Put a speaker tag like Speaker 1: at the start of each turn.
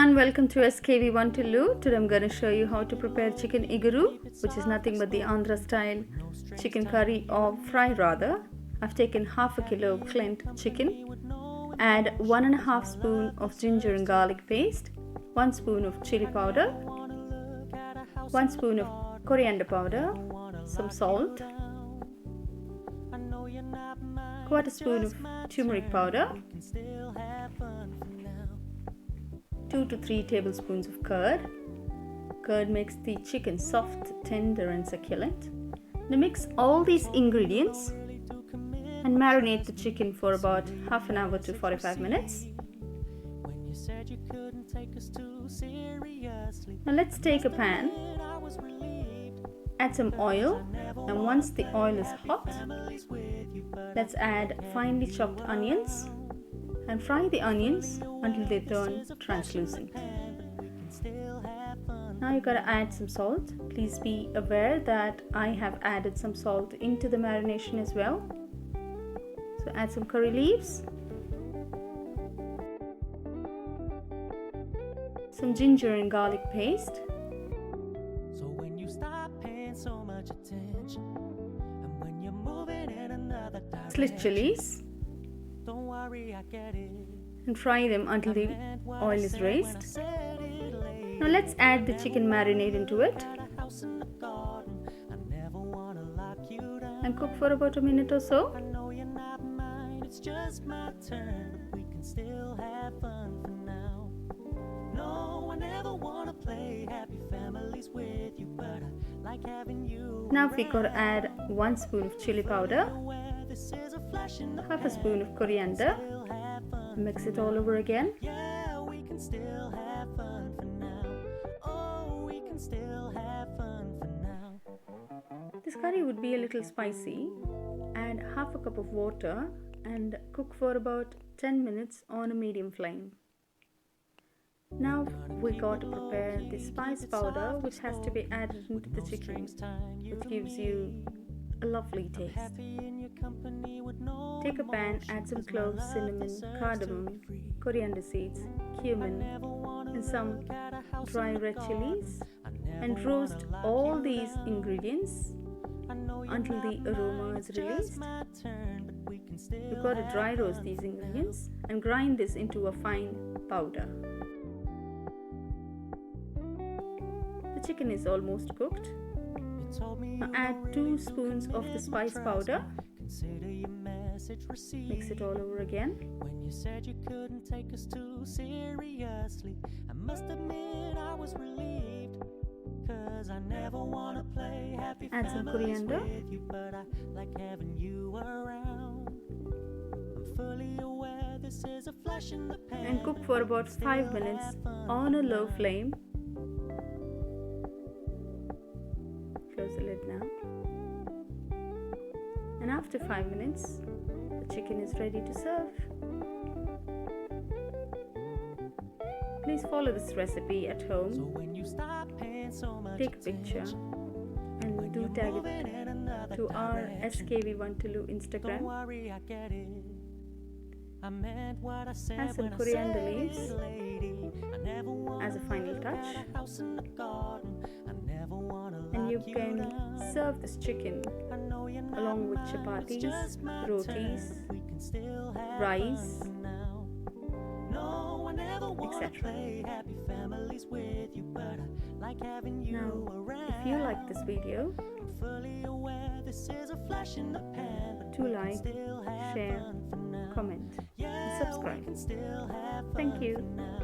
Speaker 1: everyone, welcome to SKV1 Tillu. Today I'm going to show you how to prepare chicken iguru, which is nothing but the Andhra style chicken curry or fry rather. I've taken half a kilo flint chicken. Add 1.5 spoon of ginger and garlic paste, 1 spoon of chili powder, 1 spoon of coriander powder, some salt, quarter spoon of turmeric powder, 2 to 3 tablespoons of curd. Curd makes the chicken soft, tender and succulent. Now mix all these ingredients and marinate the chicken for about half an hour to 45 minutes. Now let's take a pan, add some oil, and once the oil is hot, let's add finely chopped onions and fry the onions until they turn translucent. Now you gotta add some salt. Please be aware that I have added some salt into the marination as well. So add some curry leaves, some ginger and garlic paste,
Speaker 2: so when you stop paying so much attention and when you're moving in another direction,
Speaker 1: sliced chilies,
Speaker 2: don't worry, I get it,
Speaker 1: and fry them until the oil is raised. Now let's add the chicken marinade into it and cook for about a minute or so.
Speaker 2: I know you're not mine, it's just my turn, but we can still have fun for now. No, I never wanna play happy families with you, but I like having you.
Speaker 1: Now we gotta add 1 spoon of chili powder, half a spoon of coriander, mix it all over again.
Speaker 2: Yeah, we can still have fun for now. Oh, we can still have fun for now.
Speaker 1: This curry would be a little spicy. Add half a cup of water and cook for about 10 minutes on a medium flame. Now we got to prepare the spice powder, which has to be added into the chicken, which gives you a lovely taste. Take a pan, add some cloves, cinnamon, cardamom, coriander seeds, cumin and some dry red chilies, and roast all these ingredients until the aroma is released. You've got to dry roast these ingredients and grind this into a fine powder. The chicken is almost cooked. Now add 2 spoons of the spice powder. Mix it all over again.
Speaker 2: When you said you couldn't take us too seriously, I must admit I was relieved, 'cause I never wanna play happy
Speaker 1: Add some
Speaker 2: families
Speaker 1: coriander.
Speaker 2: with you, but I like having you around. I'm fully aware this is a flash in the pan,
Speaker 1: And cook for about 5 minutes on a low flame. Close the lid now. And after 5 minutes, the chicken is ready to serve. Please follow this recipe at
Speaker 2: so
Speaker 1: home.
Speaker 2: when you stop paying so much
Speaker 1: Take a picture and do tag it to our SKV1 Tillu
Speaker 2: don't
Speaker 1: Instagram.
Speaker 2: worry, I get it. I meant what I said.
Speaker 1: Add some
Speaker 2: when I
Speaker 1: coriander
Speaker 2: said
Speaker 1: leaves
Speaker 2: it, lady. I never wanna
Speaker 1: as a final
Speaker 2: look
Speaker 1: touch.
Speaker 2: at a house in the garden. I never wanna
Speaker 1: And you
Speaker 2: lock
Speaker 1: can
Speaker 2: down.
Speaker 1: serve this chicken
Speaker 2: I know you're not
Speaker 1: along with
Speaker 2: mine, it's
Speaker 1: chapatis,
Speaker 2: just my
Speaker 1: rotis,
Speaker 2: turn, but we can still have
Speaker 1: rice,
Speaker 2: fun for now. No, I never wanna
Speaker 1: etc.
Speaker 2: play happy families with you, but I like having you
Speaker 1: Now,
Speaker 2: around.
Speaker 1: if you like this video,
Speaker 2: I'm fully aware this is a flash in the pan, but
Speaker 1: do
Speaker 2: we can
Speaker 1: like,
Speaker 2: still have
Speaker 1: share,
Speaker 2: fun for now.
Speaker 1: comment, and
Speaker 2: Yeah, we
Speaker 1: subscribe.
Speaker 2: can still have
Speaker 1: Thank
Speaker 2: fun
Speaker 1: you.
Speaker 2: for now.